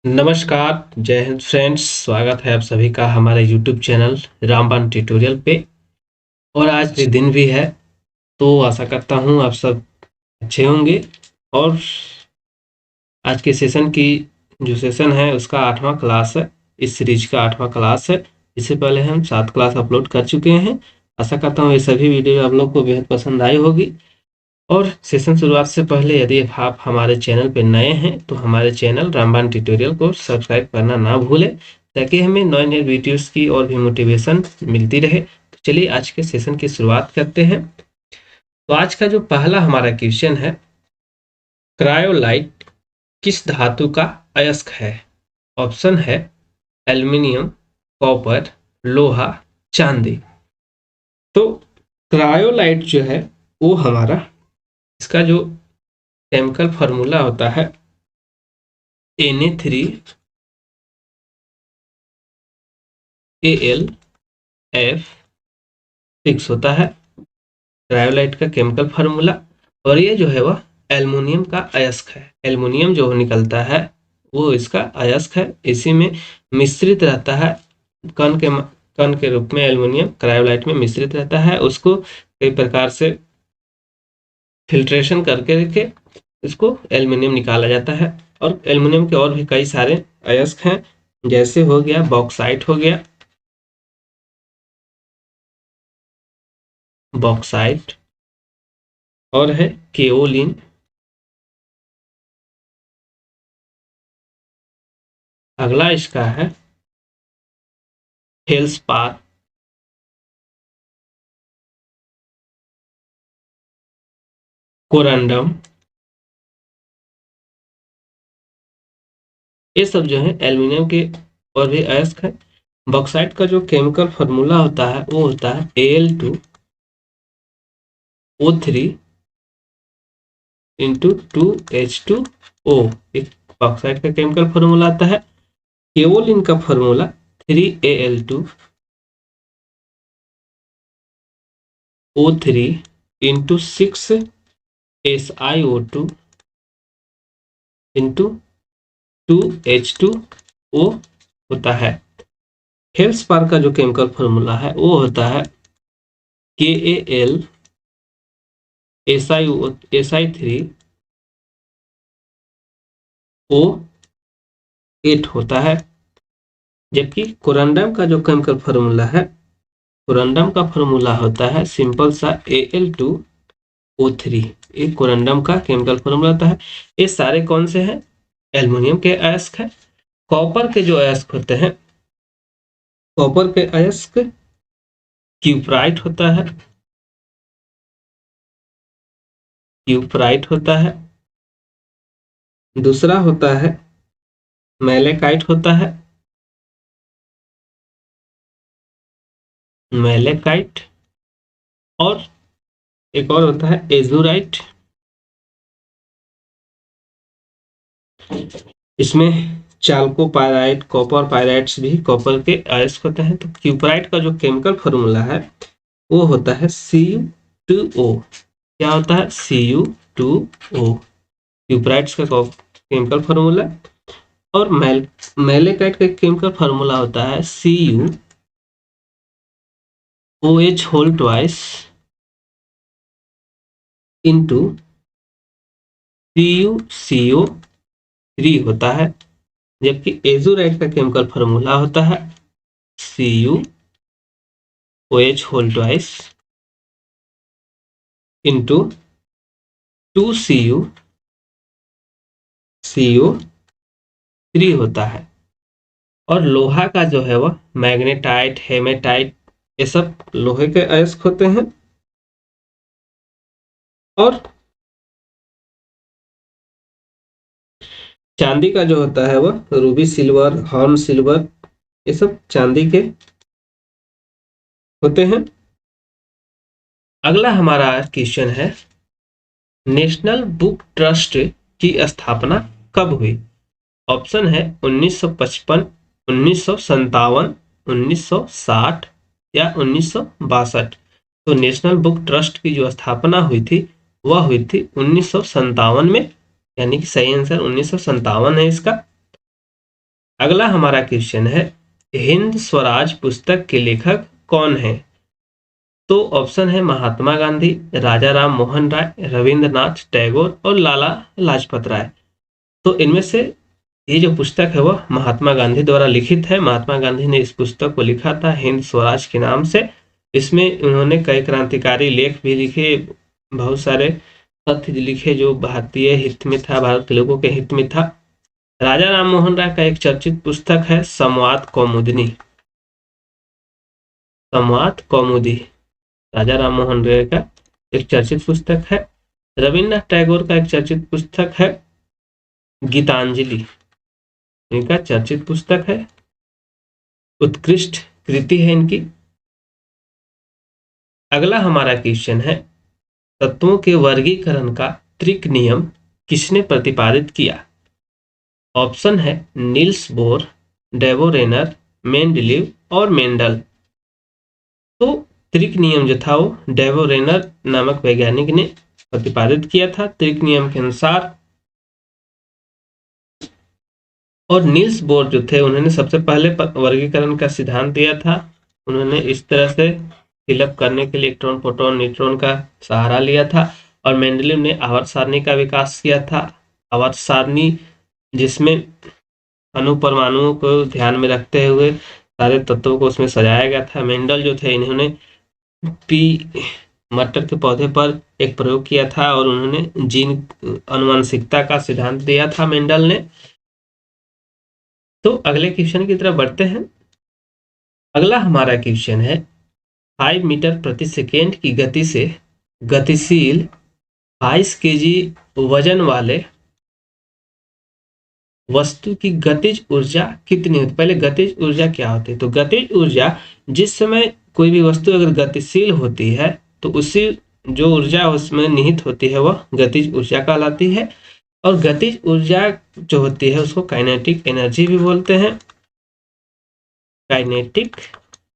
नमस्कार, जय हिंद फ्रेंड्स। स्वागत है आप सभी का हमारे यूट्यूब चैनल रामबाण ट्यूटोरियल पे। और आज दिन भी है, तो आशा करता हूँ आप सब अच्छे होंगे। और आज के सेशन की जो सेशन है उसका 8वां क्लास है, इस सीरीज का 8वां क्लास है। इससे पहले हम 7 क्लास अपलोड कर चुके हैं। आशा करता हूँ ये सभी वीडियो आप लोग को बेहद पसंद आई होगी। और सेशन शुरुआत से पहले यदि आप हमारे चैनल पर नए हैं तो हमारे चैनल रामबाण ट्यूटोरियल को सब्सक्राइब करना ना भूलें, ताकि हमें नए नए वीडियोस की और भी मोटिवेशन मिलती रहे। तो चलिए आज के सेशन की शुरुआत करते हैं। तो आज का जो पहला हमारा क्वेश्चन है, क्रायोलाइट किस धातु का अयस्क है? ऑप्शन है एल्युमिनियम, कॉपर, लोहा, चांदी। तो क्रायोलाइट जो है वो हमारा, इसका जो केमिकल फार्मूला होता है Na3Al F6 होता है क्रायोलाइट का केमिकल फार्मूला। और ये जो है वह एल्युमिनियम का अयस्क है। एल्युमिनियम जो निकलता है वो इसका अयस्क है। इसी में मिश्रित रहता है, कण के रूप में एल्युमिनियम क्रायोलाइट में मिश्रित रहता है। उसको कई प्रकार से फिल्ट्रेशन करके इसको एल्युमिनियम निकाला जाता है। और एल्युमिनियम के और भी कई सारे अयस्क हैं, जैसे हो गया बॉक्साइट, हो गया बॉक्साइट, और है केओलिन, अगला इसका है फेल्सपार, कोरंडम। ये सब जो है एल्युमिनियम के और भी अयस्क है। बॉक्साइट का जो केमिकल फार्मूला होता है वो होता है Al2O3 इंटू 2H2O। एक बॉक्साइट का केमिकल फार्मूला आता है। केओलिन का formula 3Al2O3 into 6SiO2 into 2H2O होता है। फेल्सपार का जो केमिकल फार्मूला है वो होता है KAlSi3O8 होता है। जबकि कोरंडम का जो केमिकल फार्मूला है, कोरंडम का फार्मूला होता है सिंपल सा Al2O3। एक कोरंडम का केमिकल फार्मूला होता है। ये सारे कौन से हैं? एल्युमिनियम के अयस्क है। कॉपर के जो अयस्क होते हैं, कॉपर के अयस्क क्यूप्राइट होता है, क्यूप्राइट होता है। दूसरा होता है मैलेकाइट होता है, मैलेकाइट। और एक और होता है एजुराइट। इसमें चाल्कोपाइराइट, कॉपर पाइराइट्स भी कॉपर के अयस्क होते हैं। तो क्यूप्राइट का जो केमिकल फार्मूला है वो होता है Cu2O। क्या होता है? Cu2O, क्यूप्राइट्स का केमिकल फार्मूला। और मैलेकाइट का केमिकल फार्मूला होता है CuOH whole twice into CuCO3 होता है। जबकि एजुराइट का केमिकल फार्मूला होता है CuOH whole twice into 2CuCO3 होता है। और लोहा का जो है वह मैग्नेटाइट, हेमेटाइट, ये सब लोहे के अयस्क होते हैं। और चांदी का जो होता है वह रूबी सिल्वर, हॉर्न सिल्वर, ये सब चांदी के होते हैं। अगला हमारा क्वेश्चन है, नेशनल बुक ट्रस्ट की स्थापना कब हुई? ऑप्शन है 1955, 1957, 1960 या 1962। तो नेशनल बुक ट्रस्ट की जो स्थापना हुई थी वह हुई थी 1957 में, यानी कि सही आंसर 1957 है इसका। अगला हमारा क्वेश्चन है, हिंद स्वराज पुस्तक के लेखक कौन है? तो ऑप्शन है महात्मा गांधी, राजा राम मोहन राय, रविंद्रनाथ टैगोर और लाला लाजपत राय। तो इनमें से ये जो पुस्तक है वह महात्मा गांधी द्वारा लिखित है। महात्मा गांधी ने इस पुस्तक को लिखा था हिंद स्वराज के नाम से। इसमें उन्होंने कई क्रांतिकारी लेख भी लिखे, बहुत सारे तथ्य लिखे जो भारतीय हित में था, भारत के लोगों के हित में था। राजा राम मोहन राय का एक चर्चित पुस्तक है संवाद कौमुदनी। संवाद कौमुदी राजा राम मोहन राय का एक चर्चित पुस्तक है। रविन्द्रनाथ टैगोर का एक चर्चित पुस्तक है गीतांजलि, इनका चर्चित पुस्तक है, उत्कृष्ट कृति है इनकी। अगला हमारा क्वेश्चन है, तत्वों के वर्गीकरण का त्रिक नियम किसने प्रतिपादित किया? ऑप्शन है नील्स बोर, डेवोरेनर, मेंडलीव और मेंडल। तो त्रिक नियम जो था वो डेवोरेनर नामक वैज्ञानिक ने प्रतिपादित किया था त्रिक नियम के अनुसार। और नील्स बोर जो थे उन्होंने सबसे पहले वर्गीकरण का सिद्धांत दिया था। उन्होंने इस तरह से फिलअप करने के लिए इलेक्ट्रॉन, प्रोटॉन, न्यूट्रॉन का सहारा लिया था। और मेंडलीव ने आवर्त सारणी का विकास किया था। आवर्त सारणी जिसमें अणु परमाणुओं को ध्यान में रखते हुए सारे तत्वों को उसमें सजाया गया था। मेंडल जो थे इन्होंने पी मटर के पौधे पर एक प्रयोग किया था और उन्होंने जीन आनुवंशिकता का सिद्धांत दिया था मेंडल ने। तो अगले क्वेश्चन की तरफ बढ़ते हैं। अगला हमारा क्वेश्चन है, 5 मीटर प्रति सेकेंड की गति से गतिशील 22 केजी वजन वाले वस्तु की गतिज ऊर्जा कितनी होती है? पहले गतिज ऊर्जा क्या होती है? तो गतिज ऊर्जा, जिस समय कोई भी वस्तु अगर गतिशील होती है तो उसी जो ऊर्जा उसमें निहित होती है वह गतिज ऊर्जा कहलाती है। और गतिज ऊर्जा जो होती है उसको काइनेटिक एनर्जी भी बोलते हैं। काइनेटिक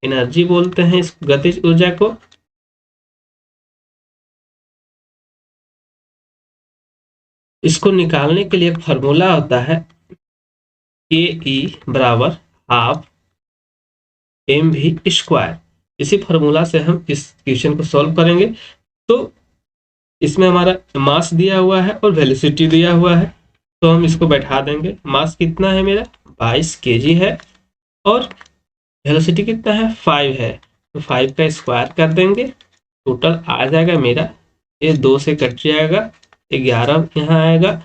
एनर्जी बोलते हैं इस गतिज ऊर्जा को। इसको निकालने के लिए एक फॉर्मूला होता है, के ई बराबर हाफ mv²। इसी फॉर्मूला से हम इस क्वेश्चन को सॉल्व करेंगे। तो इसमें हमारा मास दिया हुआ है और वेलोसिटी दिया हुआ है, तो हम इसको बैठा देंगे। मास कितना है मेरा? 22 kg है और वेलोसिटी कितना है? 5 है। तो 5 का स्क्वायर कर देंगे, टोटल आ जाएगा मेरा, ये 2 से कट जाएगा, 11 यहाँ आएगा।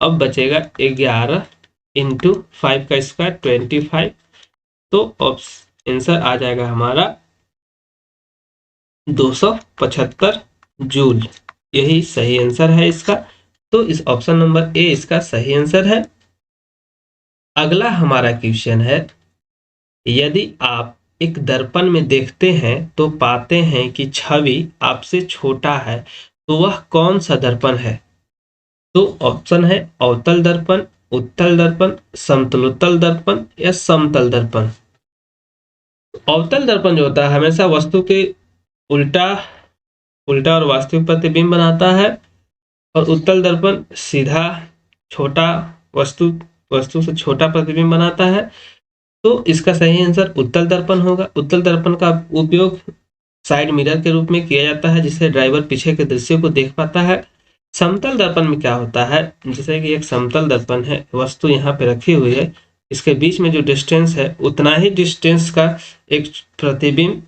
अब बचेगा 11 इंटू 5 का स्क्वायर 25। तो आंसर आ जाएगा हमारा 275 जूल। यही सही आंसर है इसका। तो इस ऑप्शन नंबर ए इसका सही आंसर है। अगला हमारा क्वेश्चन है, यदि आप एक दर्पण में देखते हैं तो पाते हैं कि छवि आपसे छोटा है, तो वह कौन सा दर्पण है? तो ऑप्शन है अवतल दर्पण, उत्तल दर्पण, समतलोत्तल दर्पण या समतल दर्पण। अवतल दर्पण जो होता है हमेशा वस्तु के उल्टा और वास्तविक प्रतिबिंब बनाता है। और उत्तल दर्पण सीधा छोटा वस्तु से छोटा प्रतिबिंब बनाता है। तो इसका सही आंसर उत्तल दर्पण होगा। उत्तल दर्पण का उपयोग साइड मिरर के रूप में किया जाता है, जिससे ड्राइवर पीछे के दृश्य को देख पाता है। समतल दर्पण में क्या होता है, जैसे कि एक समतल दर्पण है, वस्तु यहाँ पे रखी हुई है, इसके बीच में जो डिस्टेंस है उतना ही डिस्टेंस का एक प्रतिबिंब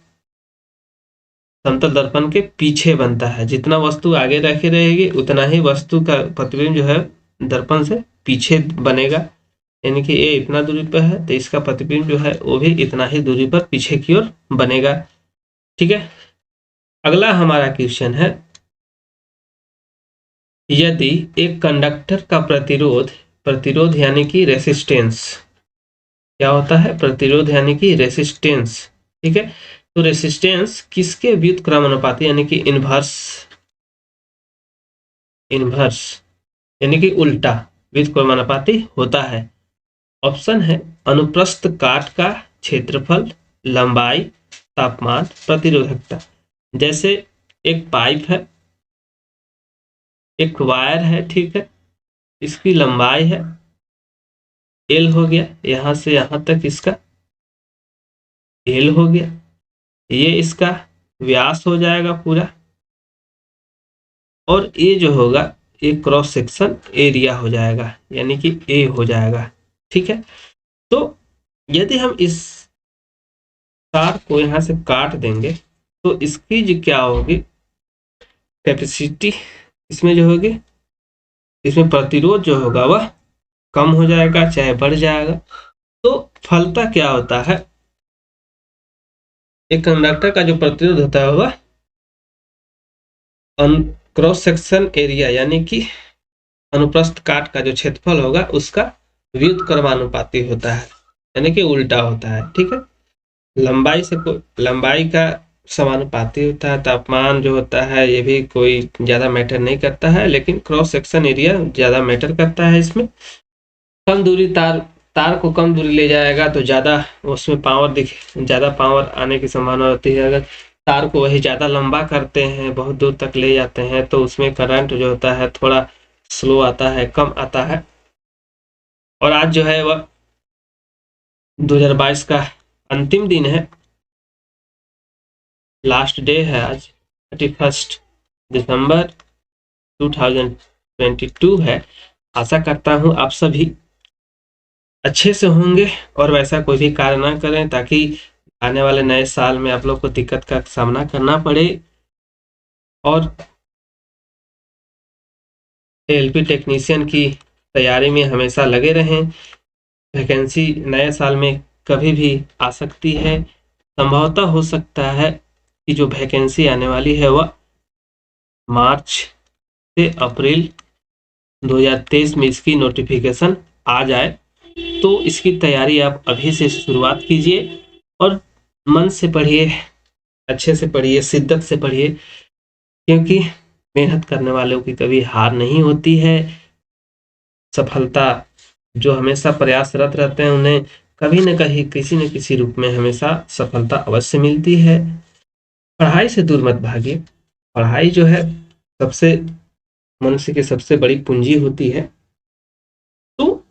समतल दर्पण के पीछे बनता है। जितना वस्तु आगे रखी रहेगी उतना ही वस्तु का प्रतिबिंब जो है दर्पण से पीछे बनेगा। यानी कि ये इतना दूरी पर है तो इसका प्रतिबिंब जो है वो भी इतना ही दूरी पर पीछे की ओर बनेगा। ठीक है। अगला हमारा क्वेश्चन है, यदि एक कंडक्टर का प्रतिरोध यानी कि रेसिस्टेंस, क्या होता है? प्रतिरोध यानी कि रेसिस्टेंस। ठीक है। तो रेसिस्टेंस किसके व्युत्क्रमानुपाती यानी कि इनवर्स यानी कि उल्टा व्युत्क्रमानुपाती होता है? ऑप्शन है अनुप्रस्थ काट का क्षेत्रफल, लंबाई, तापमान, प्रतिरोधकता। जैसे एक पाइप है, एक वायर है, ठीक है, इसकी लंबाई है एल हो गया, यहाँ से यहाँ तक इसका एल हो गया, ये इसका व्यास हो जाएगा पूरा, और ये जो होगा ये क्रॉस सेक्शन एरिया हो जाएगा, यानी कि ए हो जाएगा। ठीक है, तो यदि हम इस तार को यहाँ से काट देंगे तो इसकी जो क्या होगी कैपेसिटी, इसमें जो होगी, इसमें प्रतिरोध जो होगा वह कम हो जाएगा चाहे बढ़ जाएगा। तो फलतः क्या होता है, एक कंडक्टर का जो प्रतिरोध होता है वह क्रॉस सेक्शन एरिया यानी कि अनुप्रस्थ काट का जो क्षेत्रफल होगा उसका व्युत्क्रमानुपाती होता है, यानी कि उल्टा होता है। ठीक है, लंबाई का समानुपाती होता है, तापमान जो होता है ये भी कोई ज्यादा मैटर नहीं करता है, लेकिन क्रॉस सेक्शन एरिया ज्यादा मैटर करता है इसमें। कम दूरी तार को कम दूरी ले जाएगा तो ज्यादा उसमें ज्यादा पावर आने की संभावना होती है। अगर तार को वही ज्यादा लंबा करते हैं, बहुत दूर तक ले जाते हैं, तो उसमें करंट जो होता है थोड़ा स्लो आता है, कम आता है। और आज जो है वह 2022 का अंतिम दिन है, लास्ट डे है आज, 31 दिसंबर 2022 है। आशा करता हूँ आप सभी अच्छे से होंगे और वैसा कोई भी कार्य ना करें ताकि आने वाले नए साल में आप लोग को दिक्कत का सामना करना पड़े। और एलपी टेक्नीशियन की तैयारी में हमेशा लगे रहें। वैकेंसी नए साल में कभी भी आ सकती है, संभवतः हो सकता है कि जो वैकेंसी आने वाली है वह मार्च से अप्रैल 2023 में इसकी नोटिफिकेशन आ जाए। तो इसकी तैयारी आप अभी से शुरुआत कीजिए और मन से पढ़िए, अच्छे से पढ़िए, शिद्दत से पढ़िए, क्योंकि मेहनत करने वालों की कभी हार नहीं होती है। सफलता जो हमेशा प्रयासरत रहते हैं उन्हें कभी न कहीं किसी न किसी रूप में हमेशा सफलता अवश्य मिलती है। पढ़ाई से दूर मत भागिए, पढ़ाई जो है सबसे मनुष्य की सबसे बड़ी पूंजी होती है। तो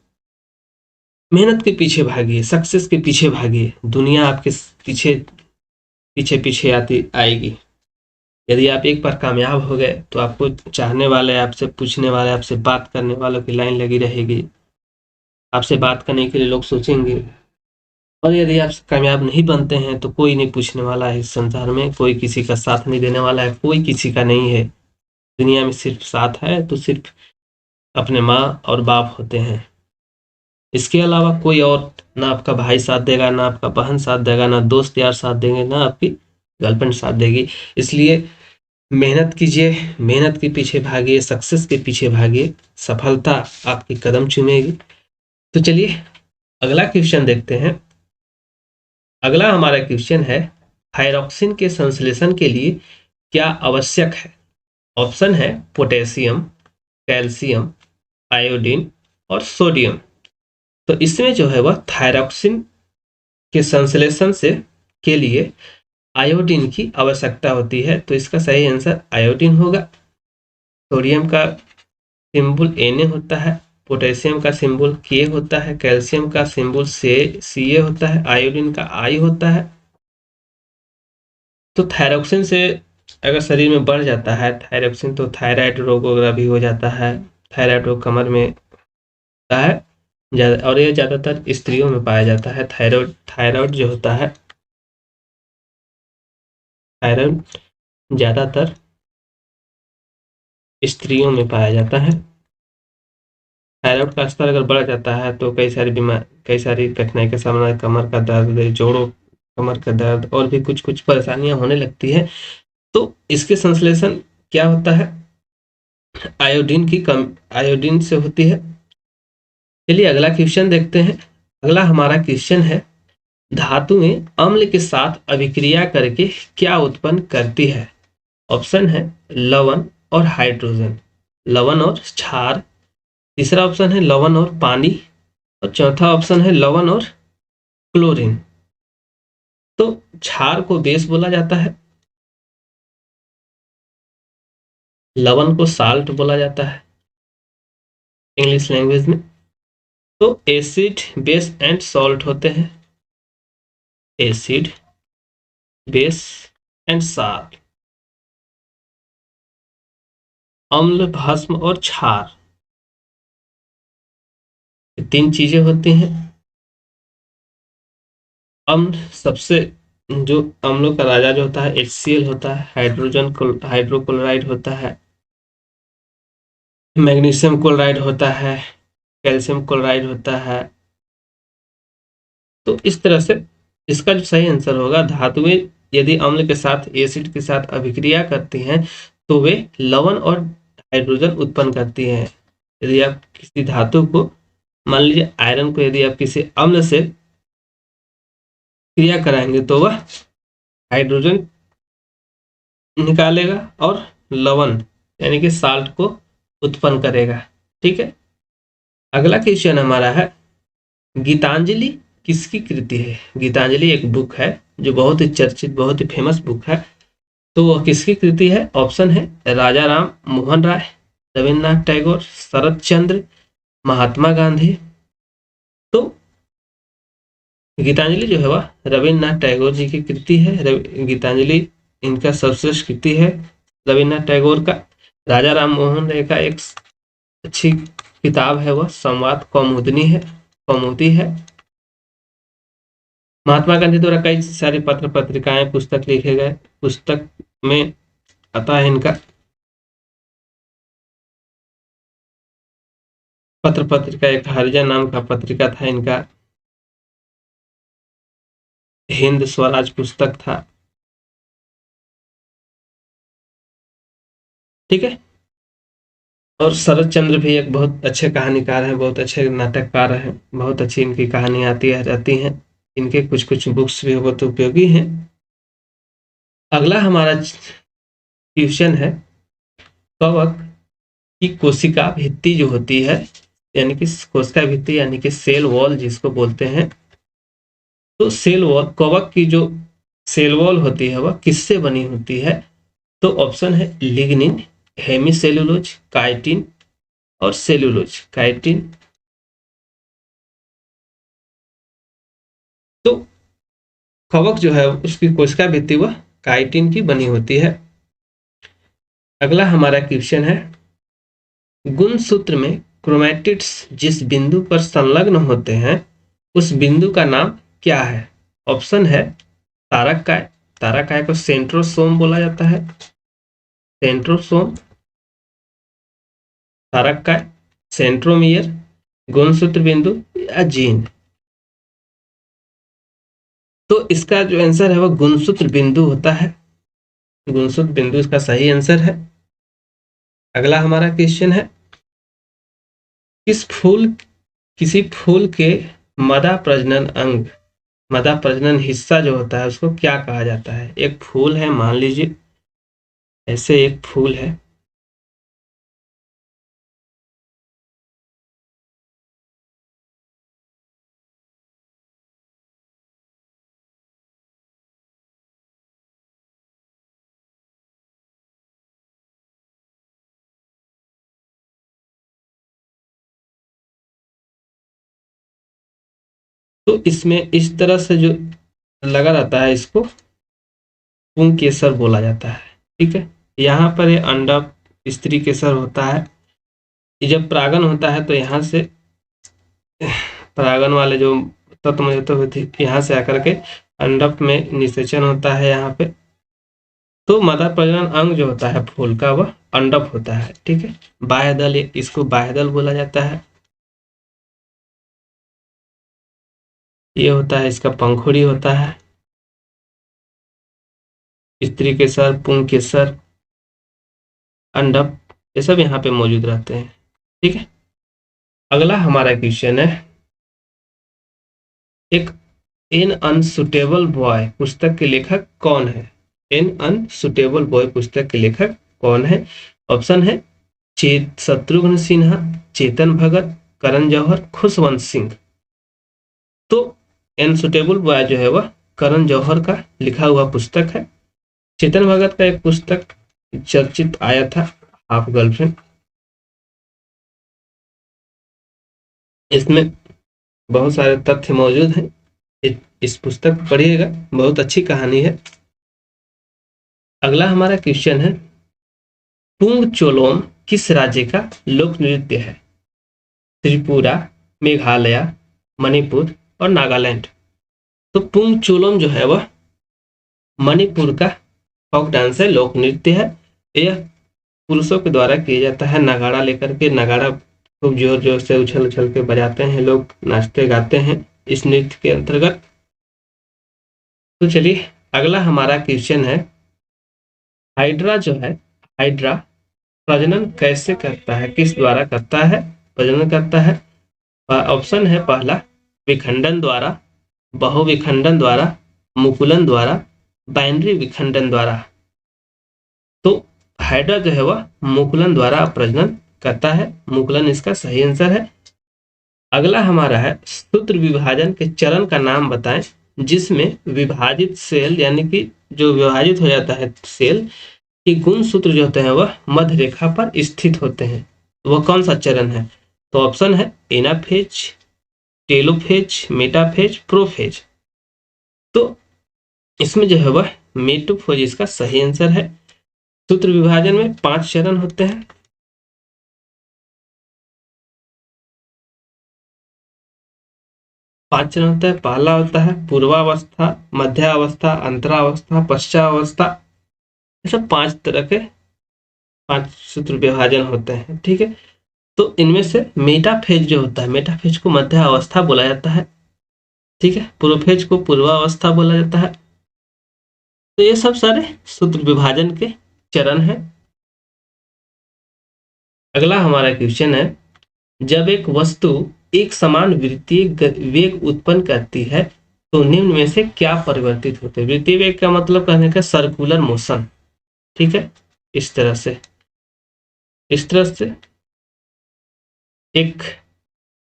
मेहनत के पीछे भागिए, सक्सेस के पीछे भागिए, दुनिया आपके पीछे पीछे पीछे आती आएगी। यदि आप एक बार कामयाब हो गए तो आपको चाहने वाले, आपसे पूछने वाले, आपसे बात करने वालों की लाइन लगी रहेगी, आपसे बात करने के लिए लोग सोचेंगे। और यदि आप कामयाब नहीं बनते हैं तो कोई नहीं पूछने वाला है, इस संसार में कोई किसी का साथ नहीं देने वाला है, कोई किसी का नहीं है। दुनिया में सिर्फ साथ है तो सिर्फ अपने माँ और बाप होते हैं, इसके अलावा कोई और ना आपका भाई साथ देगा, ना आपका बहन साथ देगा, ना दोस्त यार साथ देंगे, ना आपकी गर्लफ्रेंड साथ देगी। इसलिए मेहनत कीजिए, मेहनत के पीछे भागिए, सक्सेस के पीछे भागिए, सफलता आपकी कदम चूमेगी। तो चलिए अगला क्वेश्चन देखते हैं। अगला हमारा क्वेश्चन है, थायरॉक्सिन के संश्लेषण के लिए क्या आवश्यक है? ऑप्शन है पोटेशियम, कैल्शियम, आयोडीन और सोडियम। तो इसमें जो है वह थायरॉक्सिन के संश्लेषण से के लिए आयोडीन की आवश्यकता होती है, तो इसका सही आंसर आयोडीन होगा। सोडियम का सिंबल Na होता है, पोटेशियम का सिंबल K होता है, कैल्शियम का सिंबल Ca होता है, आयोडीन का I होता है। तो थायरॉक्सिन से अगर शरीर में बढ़ जाता है थायरॉक्सिन, तो थायराइड रोग वगैरह भी हो जाता है। थायराइड रोग कमर में होता है ज्यादा, और ये ज्यादातर स्त्रियों में पाया जाता है। थायराइड जो होता है, थायराइड ज्यादातर स्त्रियों में पाया जाता है। थायराइड का स्तर अगर बढ़ जाता है तो कई सारी कठिनाई का सामना, कमर का दर्द, जोड़ों कमर का दर्द और भी कुछ कुछ परेशानियां होने लगती है। तो इसके संश्लेषण क्या होता है, आयोडीन से होती है। चलिए अगला क्वेश्चन देखते हैं। अगला हमारा क्वेश्चन है, धातुएं अम्ल के साथ अभिक्रिया करके क्या उत्पन्न करती है? ऑप्शन है लवण और हाइड्रोजन, लवण और क्षार, तीसरा ऑप्शन है लवण और पानी, और चौथा ऑप्शन है लवण और क्लोरीन। तो क्षार को बेस बोला जाता है, लवण को साल्ट बोला जाता है इंग्लिश लैंग्वेज में, तो एसिड, बेस एंड सॉल्ट होते हैं। Acid, base and salt. अम्ल, भस्म और क्षार, ये 3 चीजें होती हैं। अम्ल सबसे, जो अम्लों का राजा जो होता है HCl होता है, हाइड्रोक्लोराइड होता है, मैग्नीशियम क्लोराइड होता है, कैल्शियम क्लोराइड होता है। तो इस तरह से इसका जो सही आंसर होगा, धातुएं यदि अम्ल के साथ, एसिड के साथ अभिक्रिया करती हैं तो वे लवण और हाइड्रोजन उत्पन्न करती हैं। यदि आप किसी धातु को, मान लीजिए आयरन को, यदि आप किसी अम्ल से क्रिया कराएंगे तो वह हाइड्रोजन निकालेगा और लवण यानी कि साल्ट को उत्पन्न करेगा। ठीक है, अगला क्वेश्चन हमारा है, गीतांजलि किसकी कृति है? गीतांजलि एक बुक है जो बहुत ही चर्चित, बहुत ही फेमस बुक है। तो वह किसकी कृति है? ऑप्शन है राजा राम मोहन राय, रविन्द्रनाथ टैगोर, शरत चंद्र, महात्मा गांधी। तो गीतांजलि जो है वह रविन्द्रनाथ टैगोर जी की कृति है। गीतांजलि इनका सर्वश्रेष्ठ कृति है रविन्द्रनाथ टैगोर का। राजा राम मोहन राय का एक अच्छी किताब है, वह संवाद कौमुदनी है, कौमुदी है। महात्मा गांधी द्वारा कई सारे पत्र पत्रिकाएं, पुस्तक लिखे गए। पुस्तक में आता है इनका पत्र पत्रिका, एक हरिजन नाम का पत्रिका था इनका, हिंद स्वराज पुस्तक था। ठीक है, और शरत चंद्र भी एक बहुत अच्छे कहानीकार हैं, बहुत अच्छे नाटककार हैं, बहुत अच्छी इनकी कहानी आती है रहती हैं। इनके कुछ कुछ बुक्स भी बहुत उपयोगी हैं। अगला हमारा क्वेश्चन है, कवक की कोशिका भित्ति जो होती है, यानी कि कोशिका भित्ति यानी कि सेल वॉल जिसको बोलते हैं, तो सेल वॉल, कवक की जो सेल वॉल होती है वह किससे बनी होती है? तो ऑप्शन है लिग्निन, हेमीसेलुलोज, काइटिन और सेलुलोज। काइटिन। तो कवक जो है उसकी कोशिका भित्ति वह काइटिन की बनी होती है। अगला हमारा क्वेश्चन है, गुणसूत्र में क्रोमैटिड्स जिस बिंदु पर संलग्न होते हैं उस बिंदु का नाम क्या है? ऑप्शन है तारककाय, तारककाय को सेंट्रोसोम बोला जाता है, सेंट्रोसोम, तारककाय, सेंट्रोमियर, गुणसूत्र बिंदु या जीन। तो इसका जो आंसर है वह गुणसूत्र बिंदु होता है। गुणसूत्र बिंदु इसका सही आंसर है। अगला हमारा क्वेश्चन है, किसी फूल के मदा प्रजनन अंग, मदा प्रजनन हिस्सा जो होता है उसको क्या कहा जाता है? एक फूल है, मान लीजिए ऐसे एक फूल है, तो इसमें इस तरह से जो लगा रहता है इसको पुंकेसर बोला जाता है। ठीक है, यहाँ पर ये अंडक स्त्री केसर होता है। ये जब परागन होता है तो यहाँ से परागन वाले जो तत्व होते हुए यहाँ से आकर के अंडक में निषेचन होता है यहाँ पे। तो मदा प्रजनन अंग जो होता है फूल का वह अंडक होता है। ठीक है, बाह्यदल, इसको बाह्यदल बोला जाता है। ये होता है इसका पंखुड़ी होता है, स्त्री केसर, पुंकेसर, अंडक, ये सब यहाँ पे मौजूद रहते हैं। ठीक है, अगला हमारा क्वेश्चन है, एक एन अनसुटेबल बॉय पुस्तक के लेखक कौन है? एन अनसुटेबल बॉय पुस्तक के लेखक कौन है? ऑप्शन है शत्रुघ्न सिन्हा, चेतन भगत, करण जौहर, खुशवंत सिंह। तो अनसुटेबल बॉय जो है वह करण जौहर का लिखा हुआ पुस्तक है। चेतन भगत का एक पुस्तक चर्चित आया था, हाफ गर्लफ्रेंड। इसमें बहुत सारे तथ्य मौजूद हैं। इस पुस्तक को पढ़िएगा, बहुत अच्छी कहानी है। अगला हमारा क्वेश्चन है, पुंग चोलोम किस राज्य का लोक नृत्य है? त्रिपुरा, मेघालय, मणिपुर और नागालैंड। तो पुंग चोलोम जो है वह मणिपुर का फोक डांस है, लोक नृत्य है। यह पुरुषों के द्वारा किया जाता है। नगाड़ा लेकर के, नगाड़ा खूब जोर जोर से उछल उछल के बजाते हैं लोग, नाचते गाते हैं इस नृत्य के अंतर्गत। तो चलिए अगला हमारा क्वेश्चन है, हाइड्रा जो है, हाइड्रा प्रजनन कैसे करता है, किस द्वारा करता है प्रजनन करता है? ऑप्शन है, पहला विखंडन द्वारा, बहुविखंडन द्वारा, मुकुलन द्वारा, बाइनरी विखंडन द्वारा। तो हाइड्रा जो है वह मुकुलन द्वारा प्रजनन करता है। मुकुलन इसका सही आंसर है। अगला हमारा है, सूत्र विभाजन के चरण का नाम बताएं जिसमें विभाजित सेल, यानी कि जो विभाजित हो जाता है सेल की गुणसूत्र जो होते हैं वह मध्य रेखा पर स्थित होते हैं। वह कौन सा चरण है? तो ऑप्शन है एनाफेज, टेलोफेज, मेटाफेज, प्रोफेज। तो इसमें जो है वह मेटाफेज इसका सही आंसर है। सूत्र विभाजन में 5 चरण होते हैं। पांच चरण होता है। पहला होता है पूर्वावस्था, मध्यावस्था, अंतरावस्था, पश्चावस्था। ऐसा 5 तरह के 5 सूत्र विभाजन होते हैं। ठीक है, तो इनमें से मेटाफेज जो होता है, मेटाफेज को मध्य अवस्था बोला जाता है। ठीक है, प्रोफेज को पूर्वावस्था बोला जाता है। तो ये सब सारे सूत्र विभाजन के चरण हैं। अगला हमारा क्वेश्चन है, जब एक वस्तु एक समान वृत्तीय वेग उत्पन्न करती है तो निम्न में से क्या परिवर्तित होते हैं? वृत्तीय वेग का मतलब कहने का सर्कुलर मोशन। ठीक है, इस तरह से एक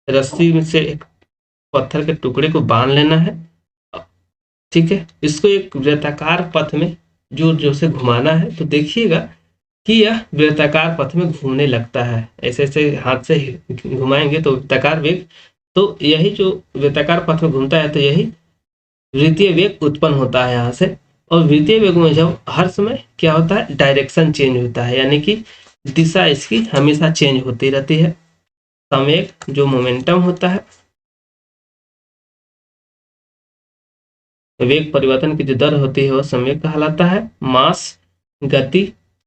रस्सी में से एक पत्थर के टुकड़े को बांध लेना है। ठीक है, इसको एक वृत्ताकार पथ में जोर जोर से घुमाना है। तो देखिएगा कि यह वृत्ताकार पथ में घूमने लगता है। ऐसे ऐसे हाथ से घुमाएंगे तो वृत्ताकार वेग, तो यही जो वृत्ताकार पथ में घूमता है तो यही वृत्तीय वेग उत्पन्न होता है यहाँ से। और वृत्तीय वेग में जब हर समय क्या होता है, डायरेक्शन चेंज होता है, यानी कि दिशा इसकी हमेशा चेंज होती रहती है। संवेग जो मोमेंटम होता है, वेग परिवर्तन की जो दर होती है वह संवेग कहलाता है। मास, गति,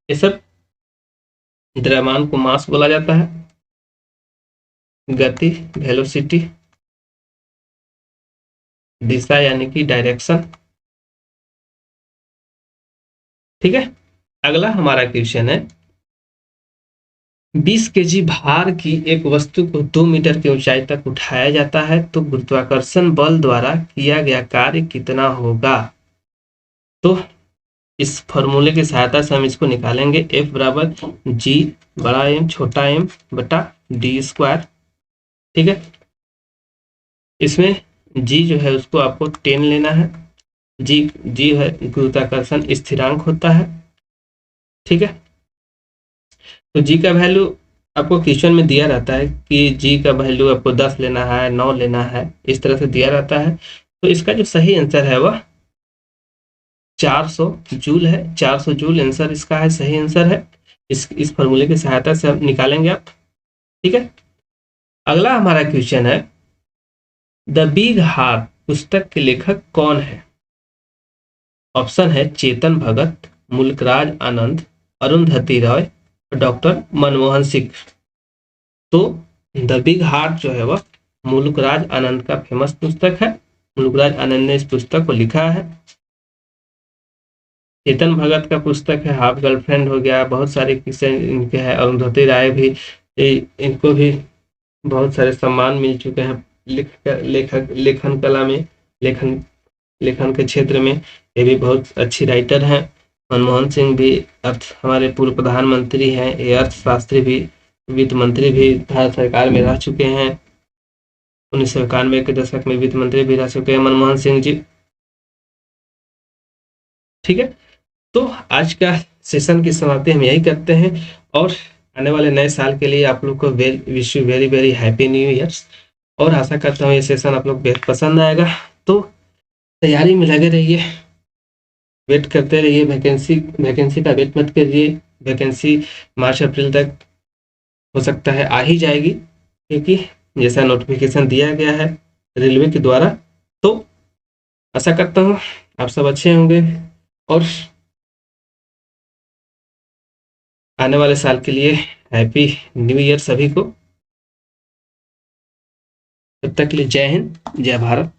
ये सब द्रव्यमान को मास बोला जाता है। गति वेलोसिटी, दिशा यानी कि डायरेक्शन। ठीक है, अगला हमारा क्वेश्चन है, 20 केजी भार की एक वस्तु को 2 मीटर की ऊंचाई तक उठाया जाता है तो गुरुत्वाकर्षण बल द्वारा किया गया कार्य कितना होगा? तो इस फॉर्मूले की सहायता से हम इसको निकालेंगे। F बराबर G बड़ा M छोटा m बटा डी स्क्वायर। ठीक है, इसमें G जो है उसको आपको 10 लेना है। G है गुरुत्वाकर्षण स्थिरांक होता है। ठीक है, तो G का वैल्यू आपको क्वेश्चन में दिया रहता है कि G का वैल्यू आपको 10 लेना है, 9 लेना है, इस तरह से दिया रहता है। तो इसका जो सही आंसर है वह 400 जूल है। 400 जूल आंसर इसका है, सही आंसर है। इस फॉर्मूले की सहायता से आप निकालेंगे आप। ठीक है, अगला हमारा क्वेश्चन है, द बिग हार्ट पुस्तक के लेखक कौन है? ऑप्शन है चेतन भगत, मुल्कराज आनंद, अरुंधति रॉय, डॉक्टर मनमोहन सिंह। तो द बिग हार्ट जो है वह मुल्कराज आनंद का फेमस पुस्तक है। मुल्कराज आनंद ने इस पुस्तक को लिखा है। चेतन भगत का पुस्तक है हाफ गर्लफ्रेंड हो गया, बहुत सारे किस्से इनके हैं। अरुंधति राय भी, इनको भी बहुत सारे सम्मान मिल चुके हैं लेखन कला में, लेखन के क्षेत्र में ये भी बहुत अच्छी राइटर हैं। मनमोहन सिंह भी हमारे पूर्व प्रधानमंत्री हैं। ये अर्थशास्त्री भी, वित्त मंत्री भी भारत सरकार में रह चुके हैं। 1991 के दशक में वित्त मंत्री भी रह चुके हैं मनमोहन सिंह जी। ठीक है, तो आज का सेशन की समाप्ति हम यही करते हैं और आने वाले नए साल के लिए आप लोग को wish you very very happy new year. और आशा करता हूँ ये सेशन आप लोग बेहद पसंद आएगा। तो तैयारी में लगे रहिए, वेट करते रहिए, वैकेंसी का वेट मत करिए। वैकेंसी मार्च अप्रैल तक हो सकता है आ ही जाएगी, क्योंकि जैसा नोटिफिकेशन दिया गया है रेलवे के द्वारा। तो आशा करता हूँ आप सब अच्छे होंगे और आने वाले साल के लिए हैप्पी न्यू ईयर सभी को। तब तक के लिए जय हिंद, जय भारत।